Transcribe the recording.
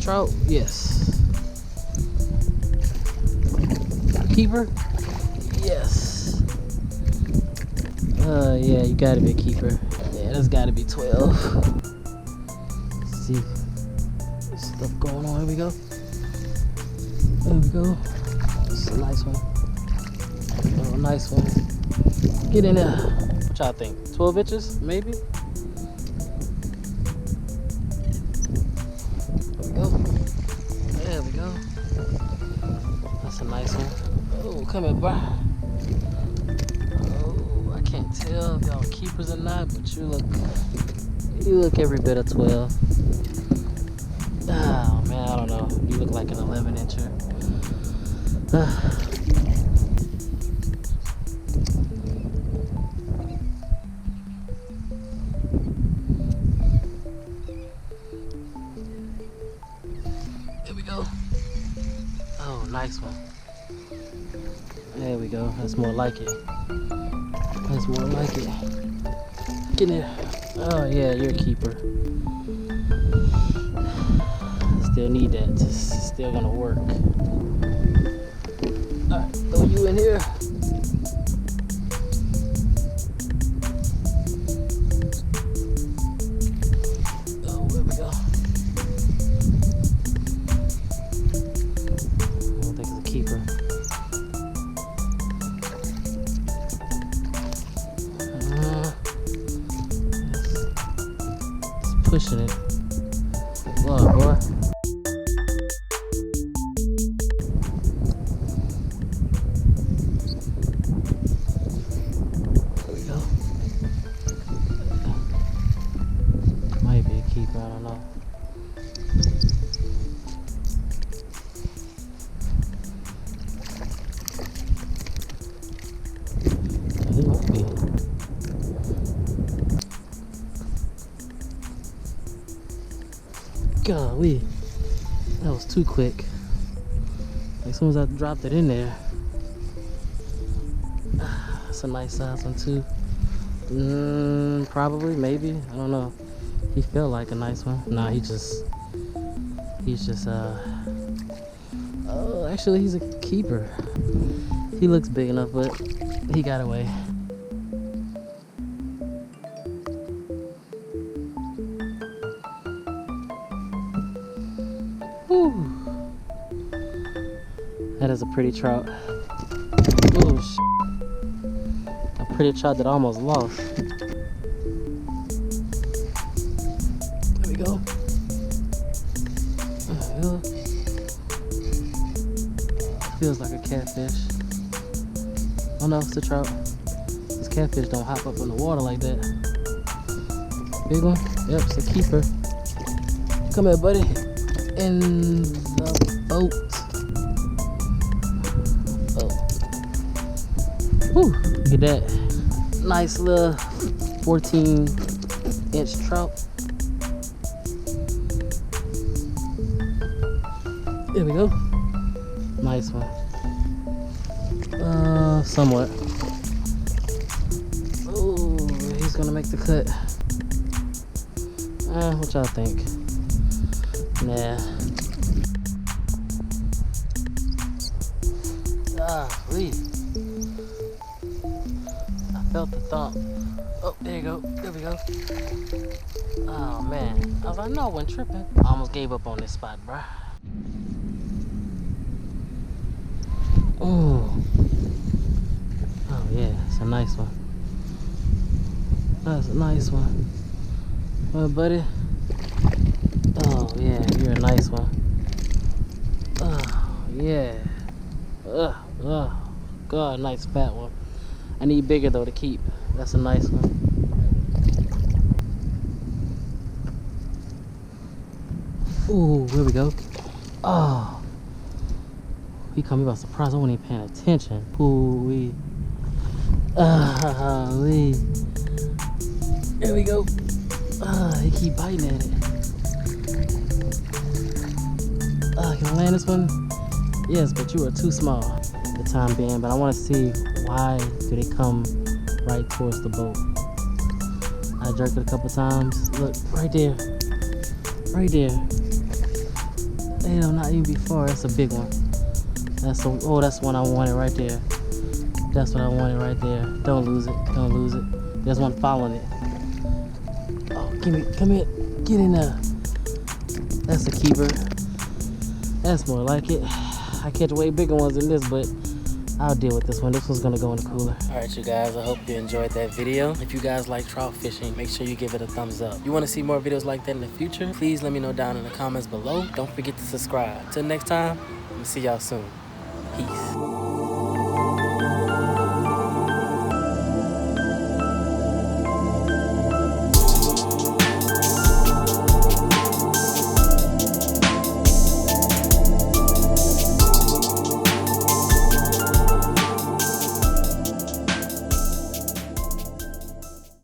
Trout, yes. Keeper? Yes. Yeah, you gotta be a keeper. Yeah, that's gotta be 12. Let's see. There's stuff going on. Here we go. There we go. It's a nice one. Oh, nice one. Get in there. What y'all think? 12 inches, maybe? There we go. That's a nice one. Oh, come here, bro. Oh, I can't tell if y'all keepers or not, but you look every bit of 12. Oh man, I don't know. You look like an 11 incher. There we go. Oh, nice one. There we go. That's more like it. That's more like it. Get in there. Oh yeah, you're a keeper. Still need that. It's still gonna work. Alright, throw you in here. Oh, there we go. I don't think it's a keeper. It's pushing it. Lord, boy. Keeper, I don't know. It might be. Golly, that was too quick. As soon as I dropped it in there, that's a nice size one too. Probably, maybe, I don't know. He felt like a nice one. Nah, he's just oh, actually he's a keeper. He looks big enough, but he got away. Whew. That is a pretty trout. Oh, a pretty trout that I almost lost. Go. Feels like a catfish. Oh no, it's a trout. These catfish don't hop up in the water like that. Big one? Yep, it's a keeper. Come here, buddy. In the boat. Oh. Whew, look at that. Nice little 14-inch trout. There we go. Nice one. Somewhat. Oh, he's gonna make the cut. What y'all think? Nah. Golly. I felt the thump. Oh, there you go. There we go. Oh man. I was like, no, I wasn't tripping. I almost gave up on this spot, bruh. Oh yeah, it's a nice one. That's a nice one. Well, buddy. Oh yeah, you're a nice one. Oh yeah. God, nice fat one. I need bigger though to keep. That's a nice one. Ooh, here we go. Oh. He caught me by surprise. I wasn't even paying attention. Ooh-wee. There we go. He keep biting at it. Can I land this one? Yes, but you are too small at the time being. But I want to see why do they come right towards the boat. I jerked it a couple times. Look, right there. Right there. Hell, not even before. That's a big one. That's one I wanted right there. That's what I wanted right there. Don't lose it. Don't lose it. There's one following it. Oh, come here. Get in there. That's a keeper. That's more like it. I catch way bigger ones than this, but I'll deal with this one. This one's gonna go in the cooler. All right, you guys, I hope you enjoyed that video. If you guys like trout fishing, make sure you give it a thumbs up. You wanna see more videos like that in the future? Please let me know down in the comments below. Don't forget to subscribe. Till next time, I'm gonna see y'all soon. Peace.